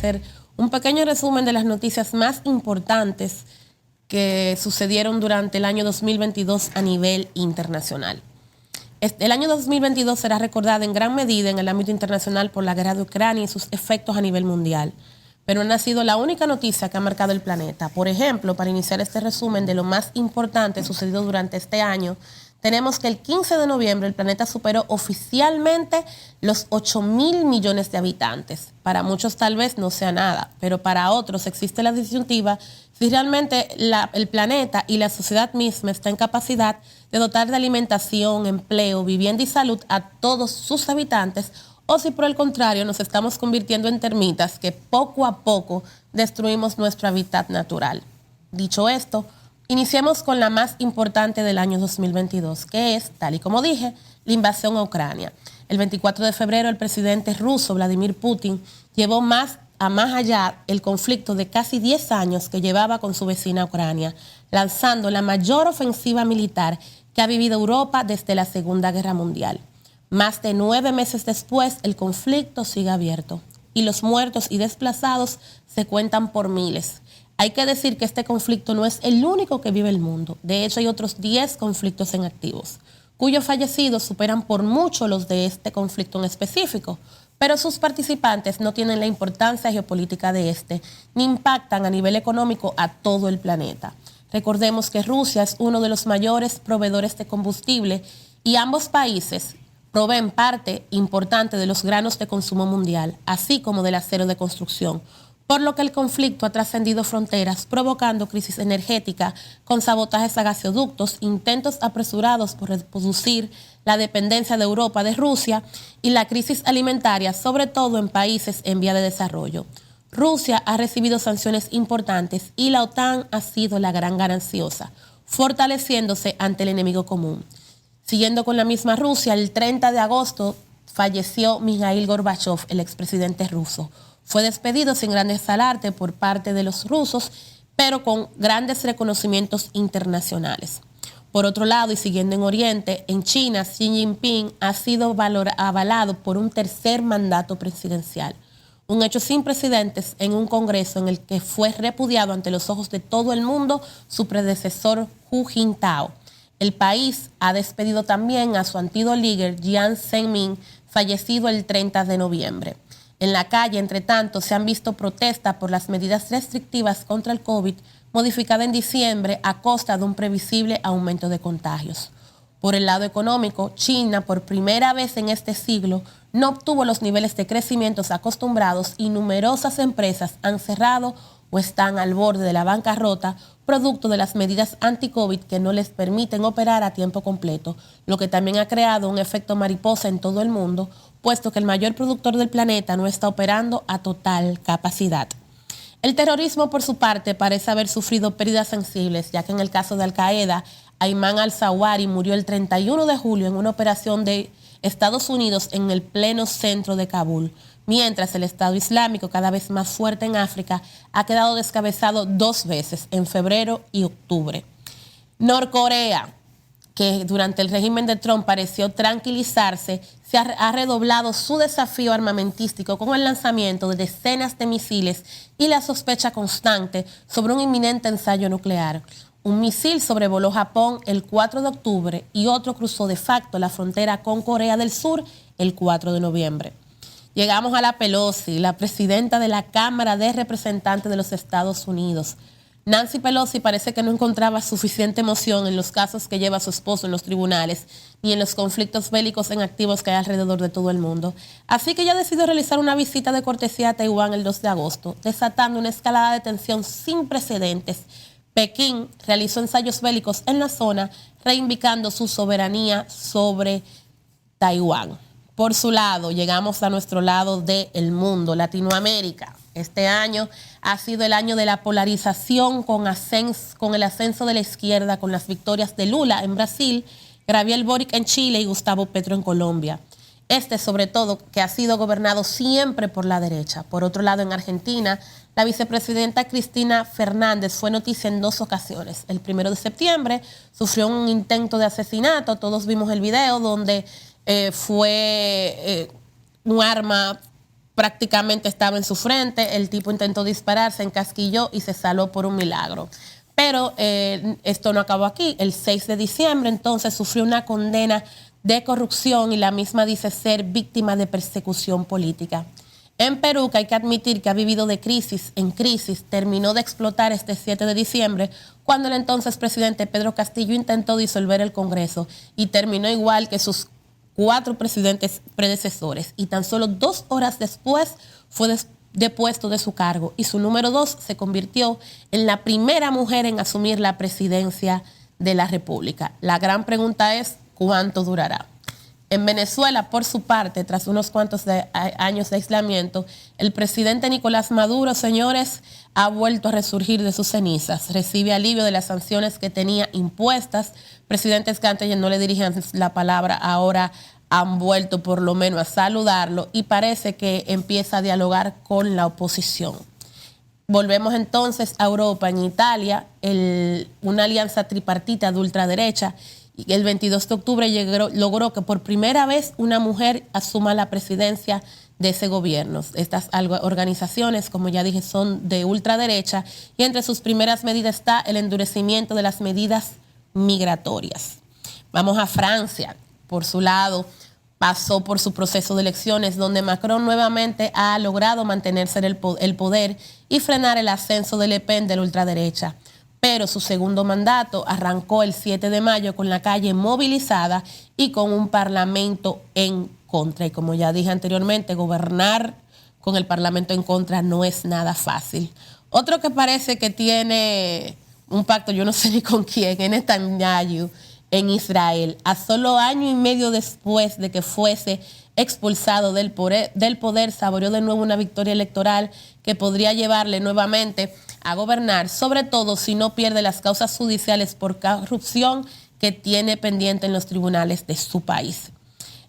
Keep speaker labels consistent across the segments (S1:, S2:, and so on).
S1: hacer un pequeño resumen de las noticias más importantes que sucedieron durante el año 2022 a nivel internacional. El año 2022 será recordado en gran medida en el ámbito internacional por la guerra de Ucrania y sus efectos a nivel mundial. Pero no ha sido la única noticia que ha marcado el planeta. Por ejemplo, para iniciar este resumen de lo más importante sucedido durante este año, tenemos que el 15 de noviembre el planeta superó oficialmente los 8.000 millones de habitantes. Para muchos tal vez no sea nada, pero para otros existe la disyuntiva si realmente el planeta y la sociedad misma está en capacidad de dotar de alimentación, empleo, vivienda y salud a todos sus habitantes, o si por el contrario nos estamos convirtiendo en termitas que poco a poco destruimos nuestro hábitat natural. Dicho esto, iniciemos con la más importante del año 2022, que es, tal y como dije, la invasión a Ucrania. El 24 de febrero, el presidente ruso Vladimir Putin llevó más allá el conflicto de casi 10 años que llevaba con su vecina Ucrania, lanzando la mayor ofensiva militar que ha vivido Europa desde la Segunda Guerra Mundial. Más de 9 meses después, el conflicto sigue abierto y los muertos y desplazados se cuentan por miles. Hay que decir que este conflicto no es el único que vive el mundo. De hecho, hay otros 10 conflictos en activos, cuyos fallecidos superan por mucho los de este conflicto en específico, pero sus participantes no tienen la importancia geopolítica de este, ni impactan a nivel económico a todo el planeta. Recordemos que Rusia es uno de los mayores proveedores de combustible y ambos países proveen parte importante de los granos de consumo mundial, así como del acero de construcción, por lo que el conflicto ha trascendido fronteras, provocando crisis energética con sabotajes a gasoductos, intentos apresurados por reducir la dependencia de Europa de Rusia y la crisis alimentaria, sobre todo en países en vía de desarrollo. Rusia ha recibido sanciones importantes y la OTAN ha sido la gran gananciosa, fortaleciéndose ante el enemigo común. Siguiendo con la misma Rusia, el 30 de agosto falleció Mikhail Gorbachev, el expresidente ruso. Fue despedido sin grandes alardes por parte de los rusos, pero con grandes reconocimientos internacionales. Por otro lado, y siguiendo en Oriente, en China, Xi Jinping ha sido avalado por un tercer mandato presidencial. Un hecho sin precedentes en un congreso en el que fue repudiado ante los ojos de todo el mundo su predecesor Hu Jintao. El país ha despedido también a su antiguo líder Jiang Zemin, fallecido el 30 de noviembre. En la calle, entre tanto, se han visto protestas por las medidas restrictivas contra el COVID, modificada en diciembre a costa de un previsible aumento de contagios. Por el lado económico, China, por primera vez en este siglo, no obtuvo los niveles de crecimiento acostumbrados y numerosas empresas han cerrado o están al borde de la bancarrota, producto de las medidas anti-COVID que no les permiten operar a tiempo completo, lo que también ha creado un efecto mariposa en todo el mundo, puesto que el mayor productor del planeta no está operando a total capacidad. El terrorismo, por su parte, parece haber sufrido pérdidas sensibles, ya que en el caso de Al-Qaeda, Ayman al-Zawahiri murió el 31 de julio en una operación de Estados Unidos en el pleno centro de Kabul, mientras el Estado Islámico, cada vez más fuerte en África, ha quedado descabezado 2 veces, en febrero y octubre. Norcorea, que durante el régimen de Trump pareció tranquilizarse, ha redoblado su desafío armamentístico con el lanzamiento de decenas de misiles y la sospecha constante sobre un inminente ensayo nuclear. Un misil sobrevoló Japón el 4 de octubre y otro cruzó de facto la frontera con Corea del Sur el 4 de noviembre. Llegamos a la Pelosi, la presidenta de la Cámara de Representantes de los Estados Unidos. Nancy Pelosi parece que no encontraba suficiente emoción en los casos que lleva su esposo en los tribunales ni en los conflictos bélicos en activos que hay alrededor de todo el mundo. Así que ella decidió realizar una visita de cortesía a Taiwán el 2 de agosto, desatando una escalada de tensión sin precedentes. Pekín realizó ensayos bélicos en la zona, reivindicando su soberanía sobre Taiwán. Por su lado, llegamos a nuestro lado del mundo, Latinoamérica. Este año ha sido el año de la polarización con el ascenso de la izquierda, con las victorias de Lula en Brasil, Gabriel Boric en Chile y Gustavo Petro en Colombia. Sobre todo, que ha sido gobernado siempre por la derecha. Por otro lado, en Argentina, la vicepresidenta Cristina Fernández fue noticia en 2 ocasiones. El 1 de septiembre sufrió un intento de asesinato. Todos vimos el video donde fue un arma prácticamente estaba en su frente, el tipo intentó disparar, se encasquilló y se salvó por un milagro. Pero esto no acabó aquí. El 6 de diciembre entonces sufrió una condena de corrupción y la misma dice ser víctima de persecución política. En Perú, que hay que admitir que ha vivido de crisis en crisis, terminó de explotar este 7 de diciembre cuando el entonces presidente Pedro Castillo intentó disolver el Congreso y terminó igual que sus 4 presidentes predecesores. Y tan solo 2 horas después fue depuesto de su cargo y su número 2 se convirtió en la primera mujer en asumir la presidencia de la República. La gran pregunta es, ¿cuánto durará? En Venezuela, por su parte, tras unos cuantos años de aislamiento, el presidente Nicolás Maduro, señores, ha vuelto a resurgir de sus cenizas. Recibe alivio de las sanciones que tenía impuestas. Presidentes que antes no le dirigían la palabra, ahora han vuelto por lo menos a saludarlo y parece que empieza a dialogar con la oposición. Volvemos entonces a Europa. En Italia, una alianza tripartita de ultraderecha, y el 22 de octubre logró que por primera vez una mujer asuma la presidencia de ese gobierno. Estas organizaciones, como ya dije, son de ultraderecha y entre sus primeras medidas está el endurecimiento de las medidas migratorias. Vamos a Francia. Por su lado, pasó por su proceso de elecciones donde Macron nuevamente ha logrado mantenerse en el poder y frenar el ascenso de Le Pen de la ultraderecha. Pero su segundo mandato arrancó el 7 de mayo con la calle movilizada y con un parlamento en contra. Y como ya dije anteriormente, gobernar con el parlamento en contra no es nada fácil. Otro que parece que tiene un pacto, yo no sé ni con quién, es Netanyahu en Israel. A solo año y medio después de que fuese expulsado del poder, saboreó de nuevo una victoria electoral que podría llevarle nuevamente a gobernar, sobre todo si no pierde las causas judiciales por corrupción que tiene pendiente en los tribunales de su país.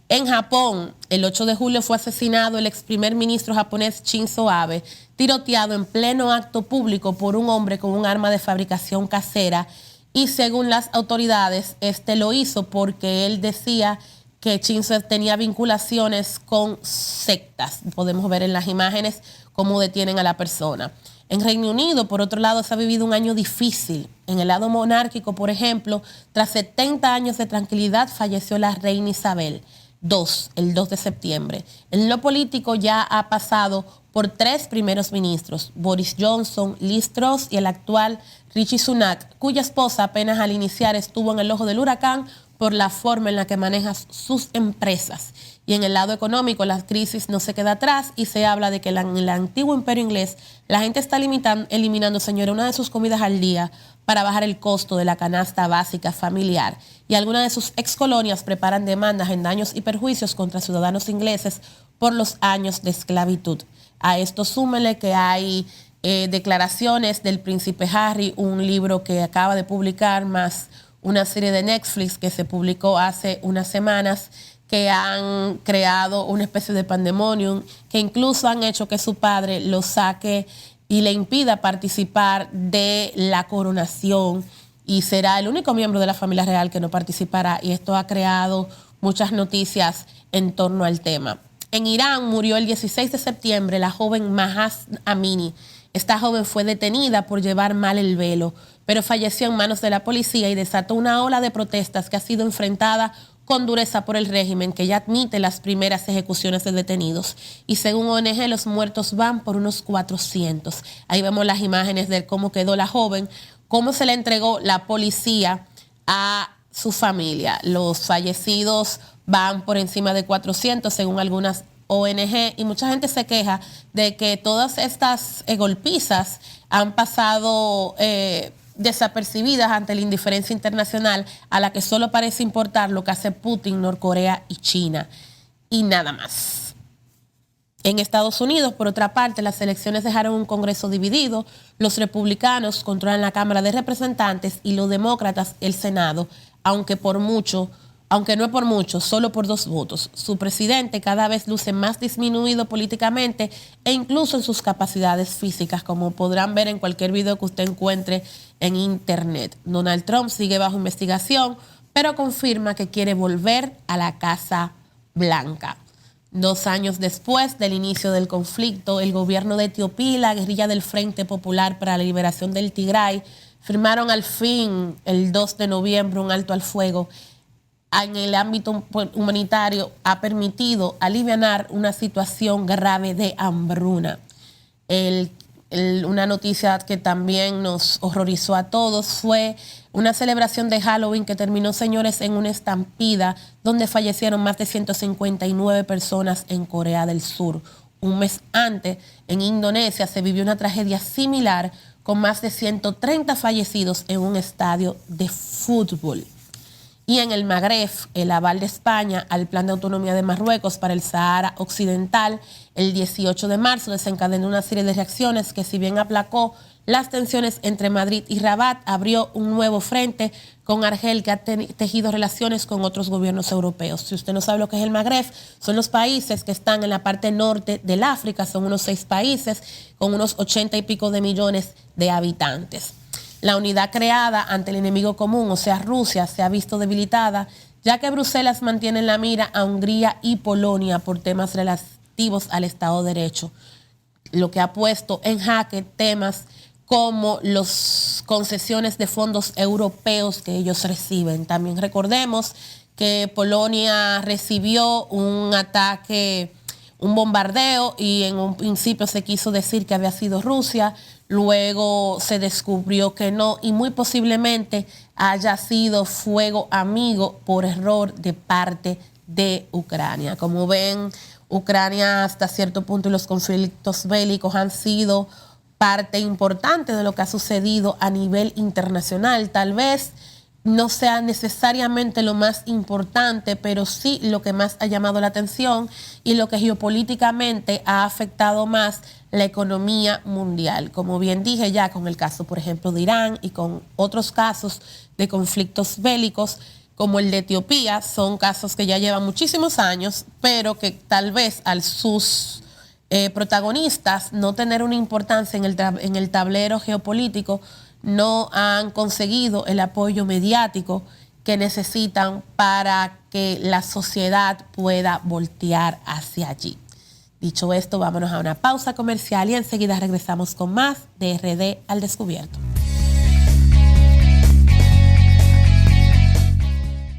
S1: En Japón, el 8 de julio fue asesinado el ex primer ministro japonés Shinzo Abe, tiroteado en pleno acto público por un hombre con un arma de fabricación casera, y según las autoridades, lo hizo porque él decía que Shinzo tenía vinculaciones con sectas. Podemos ver en las imágenes cómo detienen a la persona. En Reino Unido, por otro lado, se ha vivido un año difícil. En el lado monárquico, por ejemplo, tras 70 años de tranquilidad, falleció la reina Isabel II, el 2 de septiembre. En lo político ya ha pasado por 3 primeros ministros, Boris Johnson, Liz Truss y el actual Rishi Sunak, cuya esposa apenas al iniciar estuvo en el ojo del huracán por la forma en la que maneja sus empresas. Y en el lado económico, la crisis no se queda atrás y se habla de que en el antiguo imperio inglés la gente está eliminando, señora, una de sus comidas al día para bajar el costo de la canasta básica familiar. Y algunas de sus excolonias preparan demandas en daños y perjuicios contra ciudadanos ingleses por los años de esclavitud. A esto súmele que hay declaraciones del príncipe Harry, un libro que acaba de publicar, más una serie de Netflix que se publicó hace unas semanas, que han creado una especie de pandemonium, que incluso han hecho que su padre lo saque y le impida participar de la coronación, y será el único miembro de la familia real que no participará, y esto ha creado muchas noticias en torno al tema. En Irán murió el 16 de septiembre la joven Mahsa Amini. Esta joven fue detenida por llevar mal el velo, pero falleció en manos de la policía y desató una ola de protestas que ha sido enfrentada con dureza por el régimen, que ya admite las primeras ejecuciones de detenidos. Y según ONG, los muertos van por unos 400. Ahí vemos las imágenes de cómo quedó la joven, cómo se le entregó la policía a su familia. Los fallecidos van por encima de 400, según algunas ONG, y mucha gente se queja de que todas estas golpizas han pasado desapercibidas ante la indiferencia internacional, a la que solo parece importar lo que hace Putin, Norcorea y China, y nada más. En Estados Unidos, por otra parte, las elecciones dejaron un Congreso dividido. Los republicanos controlan la Cámara de Representantes y los demócratas el Senado, aunque no es por mucho, solo por 2 votos. Su presidente cada vez luce más disminuido políticamente e incluso en sus capacidades físicas, como podrán ver en cualquier video que usted encuentre en internet. Donald Trump sigue bajo investigación, pero confirma que quiere volver a la Casa Blanca. 2 años después del inicio del conflicto, el gobierno de Etiopía y la guerrilla del Frente Popular para la Liberación del Tigray firmaron al fin, el 2 de noviembre, un alto al fuego. En el ámbito humanitario ha permitido alivianar una situación grave de hambruna. Una noticia que también nos horrorizó a todos fue una celebración de Halloween que terminó, señores, en una estampida donde fallecieron más de 159 personas en Corea del Sur. Un mes antes, en Indonesia, se vivió una tragedia similar con más de 130 fallecidos en un estadio de fútbol. Y en el Magreb, el aval de España al Plan de Autonomía de Marruecos para el Sahara Occidental, el 18 de marzo desencadenó una serie de reacciones que, si bien aplacó las tensiones entre Madrid y Rabat, abrió un nuevo frente con Argel, que ha tejido relaciones con otros gobiernos europeos. Si usted no sabe lo que es el Magreb, son los países que están en la parte norte del África, son unos 6 países con unos 80 y pico de millones de habitantes. La unidad creada ante el enemigo común, o sea, Rusia, se ha visto debilitada, ya que Bruselas mantiene en la mira a Hungría y Polonia por temas relativos al Estado de Derecho, lo que ha puesto en jaque temas como las concesiones de fondos europeos que ellos reciben. También recordemos que Polonia recibió un ataque, un bombardeo, y en un principio se quiso decir que había sido Rusia. Luego se descubrió que no, y muy posiblemente haya sido fuego amigo por error de parte de Ucrania. Como ven, Ucrania hasta cierto punto y los conflictos bélicos han sido parte importante de lo que ha sucedido a nivel internacional. Tal vez no sea necesariamente lo más importante, pero sí lo que más ha llamado la atención y lo que geopolíticamente ha afectado más la economía mundial. Como bien dije ya, con el caso, por ejemplo, de Irán y con otros casos de conflictos bélicos como el de Etiopía, son casos que ya llevan muchísimos años, pero que tal vez al sus protagonistas no tener una importancia en el tablero geopolítico, no han conseguido el apoyo mediático que necesitan para que la sociedad pueda voltear hacia allí. Dicho esto, vámonos a una pausa comercial y enseguida regresamos con más de RD al Descubierto.